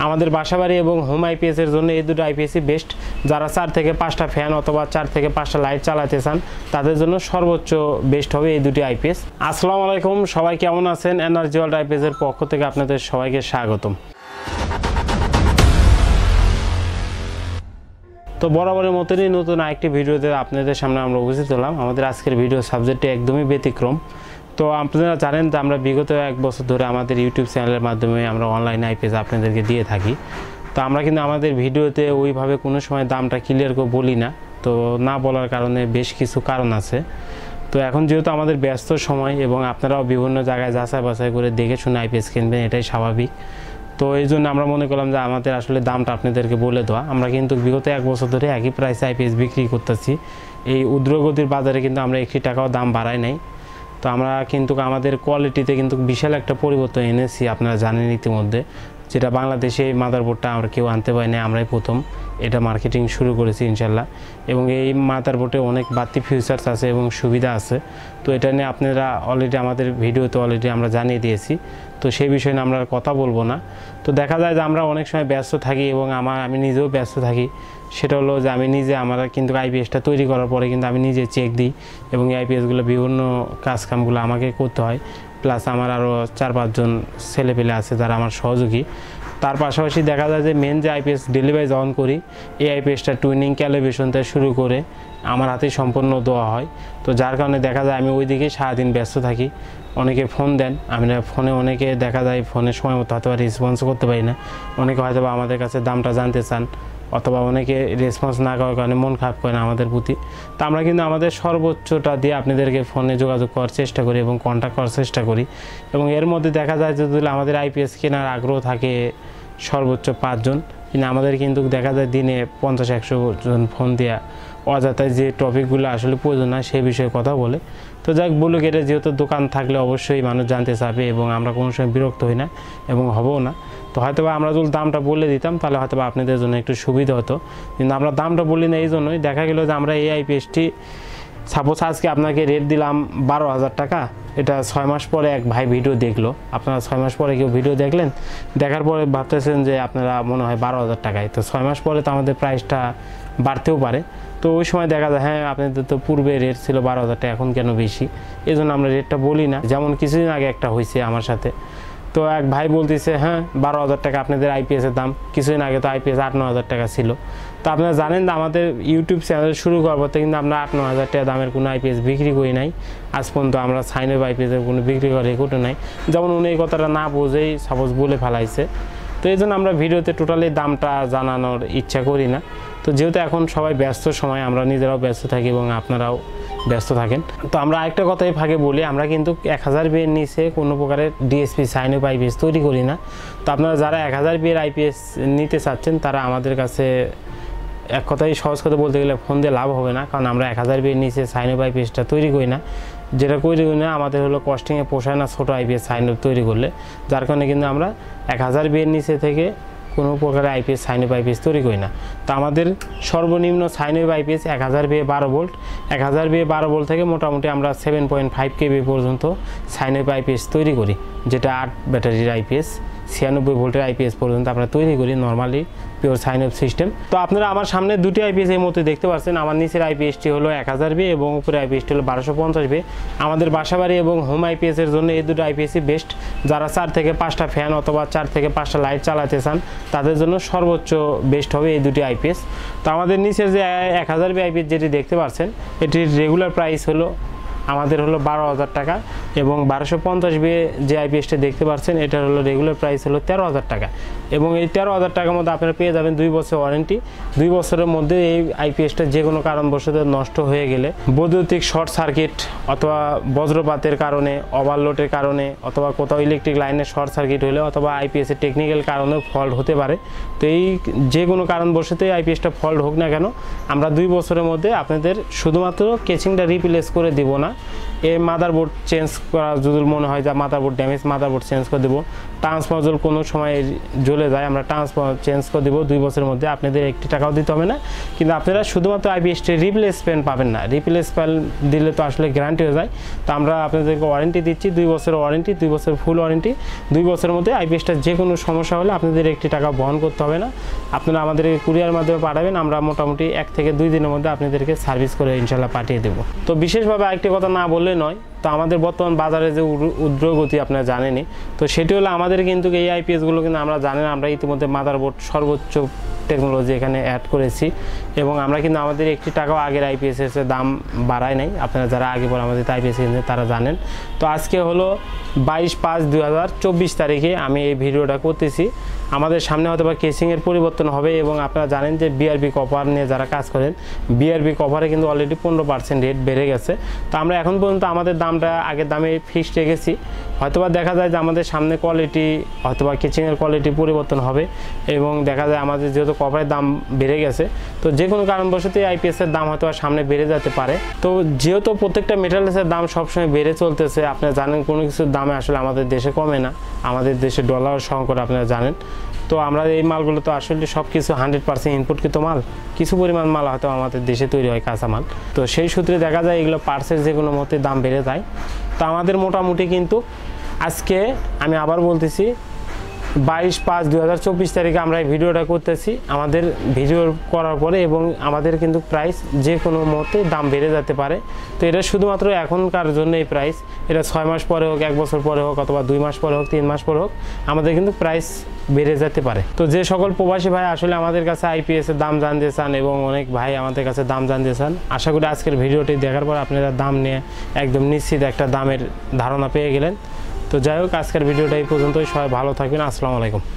আমাদের বাসাবাড়ি এবং home IPS এর জন্য এই দুটো আইপিএসই বেস্ট। যারা 4 থেকে 5টা ফ্যান অথবা 4 থেকে 5টা লাইট চালাতে চান তাদের জন্য সর্বোচ্চ বেস্ট হবে এই দুটি আইপিএস। আসসালামু আলাইকুম, সবাই কেমন আছেন? এনার্জি ওয়ার্ল্ড আইপিএস এর পক্ষ থেকে আপনাদের সবাইকে স্বাগতম। তো বরাবরের মতনই নতুন আরেকটি ভিডিওতে আপনাদের সামনে আমরা উপস্থিত হলাম। আমাদের আজকের ভিডিও সাবজেক্টটি একদমই ব্যতিক্রম। তো আপনারা জানেন যে আমরা বিগত 1 বছর ধরে আমাদের ইউটিউব চ্যানেলের মাধ্যমে আমরা অনলাইন আইপিএস আপনাদেরকে দিয়ে থাকি। তো আমরা কিন্তু আমাদের ভিডিওতে ওইভাবে কোনো সময় দামটা ক্লিয়ার করে বলি না। তো না বলার কারণে বেশ কিছু কারণ আছে। তো এখন যেহেতু আমাদের ব্যস্ত সময় এবং আপনারাও বিভিন্ন জায়গায় যাচাই বাছাই করে দেখে শুনে আইপিএস কিনবেন, এটাই স্বাভাবিক। তো এই জন্য আমরা মনে করলাম যে আমাদের আসলে দামটা আপনাদেরকে বলে দেওয়া। আমরা কিন্তু বিগত 1 বছর ধরে একই প্রাইসে আইপিএস বিক্রি করতেছি। এই উদ্রগতির বাজারে কিন্তু আমরা 1 টাকাও দাম বাড়াই নাই। তো আমরা কিন্তু আমাদের কোয়ালিটিতে কিন্তু বিশাল একটা পরিবর্তন এনেছি, আপনারা জানেন ইতিমধ্যে, যেটা বাংলাদেশে এই মাদারবোর্ডটা আমরা কেউ আনতে পারি না, আমরাই প্রথম এটা মার্কেটিং শুরু করেছি ইনশাল্লাহ। এবং এই মাদারবোর্ডে অনেক বাড়তি ফিচার্স আছে এবং সুবিধা আছে। তো এটা নিয়ে আপনারা অলরেডি আমাদের ভিডিওতে অলরেডি আমরা জানিয়ে দিয়েছি। তো সেই বিষয়ে নিয়ে আমরা কথা বলবো না। তো দেখা যায় যে আমরা অনেক সময় ব্যস্ত থাকি এবং আমি নিজেও ব্যস্ত থাকি। সেটা হলো যে আমি নিজে আমরা কিন্তু আইপিএসটা তৈরি করার পরে কিন্তু আমি নিজে চেক দিই এবং এই আইপিএসগুলো বিভিন্ন কাজকামগুলো আমাকে করতে হয়। প্লাস আমার আরও 4-5 জন ছেলেপেলে আছে যারা আমার সহযোগী। তার পাশাপাশি দেখা যায় যে মেন যে আইপিএস ডেলিভারি যখন করি, এই আইপিএসটা টুইনিং ক্যালিব্রেশন থেকে শুরু করে আমার হাতেই সম্পূর্ণ দেওয়া হয়। তো যার কারণে দেখা যায় আমি ওই দিকেই সারাদিন ব্যস্ত থাকি। অনেকে ফোন দেন, আমি ফোনে অনেকে দেখা যায় ফোনের সময় মতো হয়তো রেসপন্স করতে পারি না। অনেকে হয়তো আমাদের কাছে দামটা জানতে চান অথবা অনেকে রেসপন্স না করার কারণে মন খারাপ করে না আমাদের প্রতি। তো আমরা কিন্তু আমাদের সর্বোচ্চটা দিয়ে আপনাদেরকে ফোনে যোগাযোগ করার চেষ্টা করি এবং কন্ট্যাক্ট করার চেষ্টা করি। এবং এর মধ্যে দেখা যায় যে যদি আমাদের আইপিএস কেনার আগ্রহ থাকে সর্বোচ্চ 5 জন, কিন্তু আমাদের কিন্তু দেখা যায় দিনে 50-100 জন ফোন দেওয়া অযথায় যে টপিকগুলো আসলে প্রয়োজন না সেই বিষয়ে কথা বলে। তো যাক বলুক, এটা যেহেতু দোকান থাকলে অবশ্যই মানুষ জানতে চাবে এবং আমরা কোনো সময় বিরক্ত হই না এবং হবও না। তো হয়তো আমরা যদি দামটা বলে দিতাম তাহলে হয়তো আপনাদের জন্য একটু সুবিধা হতো, কিন্তু আমরা দামটা বলি না। এই জন্যই দেখা গেল যে আমরা এই আইপিএসটি সাপোজ আজকে আপনাকে রেট দিলাম 12,000 টাকা। এটা 6 মাস পরে এক ভাই ভিডিও দেখলো, আপনারা 6 মাস পরে কেউ ভিডিও দেখলেন, দেখার পরে ভাবতেছেন যে আপনারা মনে হয় 12,000 টাকায়। তো 6 মাস পরে তো আমাদের প্রাইসটা বাড়তেও পারে। তো ওই সময় দেখা যায় হ্যাঁ আপনাদের তো পূর্বে রেট ছিল 12,000 টাকা, এখন কেন বেশি? এই জন্য আমরা রেটটা বলি না। যেমন কিছুদিন আগে একটা হয়েছে আমার সাথে। তো এক ভাই বলতেছে হ্যাঁ 12,000 টাকা আপনাদের আইপিএসের দাম, কিছুদিন আগে তো আইপিএস 8-9 টাকা ছিল। তো আপনারা জানেন যে আমাদের ইউটিউব চ্যানেল শুরু করার পর কিন্তু আমরা 8-9 টাকা দামের কোনো আইপিএস বিক্রি করি নাই। আজ পর্যন্ত আমরা সাইনওয়েভ আইপিএসের কোনো বিক্রি করার রেকর্ডও নাই। যেমন উনি এই কথাটা না বুঝেই সাপোজ বলে ফেলাইছে। তো এই জন্য আমরা ভিডিওতে টোটালি দামটা জানানোর ইচ্ছা করি না। তো যেহেতু এখন সবাই ব্যস্ত সময়, আমরা নিজেরাও ব্যস্ত থাকি এবং আপনারাও ব্যস্ত থাকেন। তো আমরা আরেকটা কথাই ফাঁকে বলি, আমরা কিন্তু 1000 বিয়ের নিচে কোনো প্রকারের ডিএসপি সাইনওয়েভ আইপিএস তৈরি করি না। তো আপনারা যারা 1000 বিয়ের আইপিএস নিতে চাচ্ছেন তারা আমাদের কাছে এক কথাই সহজ কথা বলতে গেলে ফোন দিয়ে লাভ হবে না, কারণ আমরা 1000 বিয়ের নিচে সাইনওয়েভ আইপিএসটা তৈরি করি না। যেটা তৈরি করি না আমাদের হলো কস্টিংয়ে পোষায় না ছোটো আইপিএস সাইনওয়েভ তৈরি করলে, যার কারণে কিন্তু আমরা 1000 বিয়ের নিচে থেকে কোনো প্রকারের আইপিএস সাইনওয়েভ আইপিএস তৈরি করি না। তো আমাদের সর্বনিম্ন সাইনওয়েভ আইপিএস 1000 বিয়ে 12 ভোল্ট, 1000 বিয়ে 12 ভোল্ট থেকে মোটামুটি আমরা 7.5 কেবি পর্যন্ত সাইনওয়েভ আইপিএস তৈরি করি, যেটা 8 ব্যাটারির আইপিএস, 96 ভোল্টের আইপিএস পর্যন্ত আমরা তৈরি করি নর্মালি পিওর সাইনওয়েভ সিস্টেম। তো আপনারা আমার সামনে দুটি আইপিএস এই মধ্যে দেখতে পাচ্ছেন। আমার নিচের আইপিএসটি হলো 1000 বি এবং উপরে আইপিএসটি হলো 1250 বি। আমাদের বাসাবাড়ি এবং হোম আইপিএস এর জন্য এই দুটো আইপিএসই বেস্ট। যারা 4 থেকে 5টা ফ্যান অথবা 4 থেকে 5টা লাইট চালাতে চান তাদের জন্য সর্বোচ্চ বেস্ট হবে এই দুটি আইপিএস। তো আমাদের নিচের যে 1000 বি আইপিএস যেটি দেখতে পাচ্ছেন, এটির রেগুলার প্রাইস হলো আমাদের হলো 12,000 টাকা এবং 1250 বি যে আইপিএসটা দেখতে পাচ্ছেন এটার হলো রেগুলার প্রাইস হলো 13,000 টাকা। এবং এই 13,000 টাকার মধ্যে আপনারা পেয়ে যাবেন 2 বছর ওয়ারেন্টি। 2 বছরের মধ্যে এই আইপিএসটা যে কোনো কারণবশত নষ্ট হয়ে গেলে, বৈদ্যুতিক শর্ট সার্কিট অথবা বজ্রপাতের কারণে, ওভারলোডের কারণে অথবা কোথাও ইলেকট্রিক লাইনের শর্ট সার্কিট হলে অথবা আইপিএসের টেকনিক্যাল কারণেও ফল্ট হতে পারে। তো এই যে কোনো কারণবশত আইপিএসটা ফল্ট হোক না কেন, আমরা 2 বছরের মধ্যে আপনাদের শুধুমাত্র কেচিংটা রিপ্লেস করে দিব না, এই মাদারবোর্ড চেঞ্জ করা যদি মনে হয় যে মাদারবোর্ড ড্যামেজ, মাদারবোর্ড চেঞ্জ করে দেবো। ট্রান্সফার কোনো সময় জ্বলে চলে যায় আমরা ট্রান্সফার চেঞ্জ করে দেবো 2 বছরের মধ্যে, আপনাদের 1 টাকাও দিতে হবে না। কিন্তু আপনারা শুধুমাত্র আইপিএসটি রিপ্লেসমেন্ট পাবেন না, রিপ্লেসমেন্ট দিলে তো আসলে গ্যারান্টি হয়ে যায়। তো আমরা আপনাদেরকে ওয়ারেন্টি দিচ্ছি, 2 বছরের ওয়ারেন্টি, 2 বছর ফুল ওয়ারেন্টি। 2 বছরের মধ্যে আইপিএসটার যে কোনো সমস্যা হলে আপনাদের 1 টাকা বহন করতে হবে না। আপনারা আমাদের কুরিয়ার মাধ্যমে পাঠাবেন, আমরা মোটামুটি 1 থেকে 2 দিনের মধ্যে আপনাদেরকে সার্ভিস করে ইনশাল্লাহ পাঠিয়ে দেবো। তো বিশেষভাবে আরেকটি কথা না বললে নয়, তো আমাদের বর্তমান বাজারে যে উদ্রগতি আপনারা জানেনই, তো সেটি হলো আমাদের কিন্তু এই আইপিএসগুলো কিন্তু আমরা জানেন আমরা ইতিমধ্যে মাদারবোর্ড সর্বোচ্চ টেকনোলজি এখানে অ্যাড করেছি এবং আমরা কিন্তু আমাদের 1 টাকাও আগের আইপিএসের দাম বাড়ায় নাই। আপনারা যারা আগে পর আমাদের আইপিএস কিনছেন তারা জানেন। তো আজকে হলো 22/5/2024 তারিখে আমি এই ভিডিওটা করতেছি। আমাদের সামনে হয়তো বা কেসিংয়ের পরিবর্তন হবে এবং আপনারা জানেন যে বিআরবি কপার নিয়ে যারা কাজ করেন, বিআরবি কপারে কিন্তু অলরেডি 15% রেট বেড়ে গেছে। তো আমরা এখন পর্যন্ত আমাদের দামটা আগের দামে ফিক্সড রেখেছি। হয়তোবা দেখা যায় যে আমাদের সামনে কোয়ালিটি হয়তোবা কেচিংয়ের কোয়ালিটি পরিবর্তন হবে এবং দেখা যায় আমাদের যেহেতু কপারের দাম বেড়ে গেছে, তো যে কোনো কারণবশতই আইপিএসের দাম হয়তো সামনে বেড়ে যেতে পারে। তো যেহেতু প্রত্যেকটা মেটালসের দাম সবসময় বেড়ে চলতেছে, আপনারা জানেন কোনো কিছুর দামে আসলে আমাদের দেশে কমে না, আমাদের দেশে ডলার সংকট আপনারা জানেন। তো আমরা এই মালগুলো তো আসলে সব কিছু 100% ইনপুটকৃত মাল, কিছু পরিমাণ মাল হয়তো আমাদের দেশে তৈরি হয় কাঁচা মাল। তো সেই সূত্রে দেখা যায় এগুলো পার্সের যে কোনো মতে দাম বেড়ে যায়। তো আমাদের মোটামুটি কিন্তু আজকে আমি আবার বলতেছি 22/5/2024 তারিখে আমরা এই ভিডিওটা করতেছি। আমাদের ভিডিও করার পরে এবং আমাদের কিন্তু প্রাইস যে কোনো মতে দাম বেড়ে যেতে পারে। তো এটা শুধুমাত্র এখনকার জন্য এই প্রাইস, এটা 6 মাস পরে হোক, 1 বছর পরে হোক, অথবা 2 মাস পরে হোক, 3 মাস পরে হোক, আমাদের কিন্তু প্রাইস বেড়ে যেতে পারে। তো যে সকল প্রবাসী ভাই আসলে আমাদের কাছে আইপিএসের দাম জানতে চান এবং অনেক ভাই আমাদের কাছে দাম জানতে চান, আশা করি আজকের ভিডিওটি দেখার পর আপনারা দাম নিয়ে একদম নিশ্চিত একটা দামের ধারণা পেয়ে গেলেন। তো যাই হোক, আজকের ভিডিওটা এই পর্যন্তই। সবাই ভালো থাকবেন। আসসালামু আলাইকুম।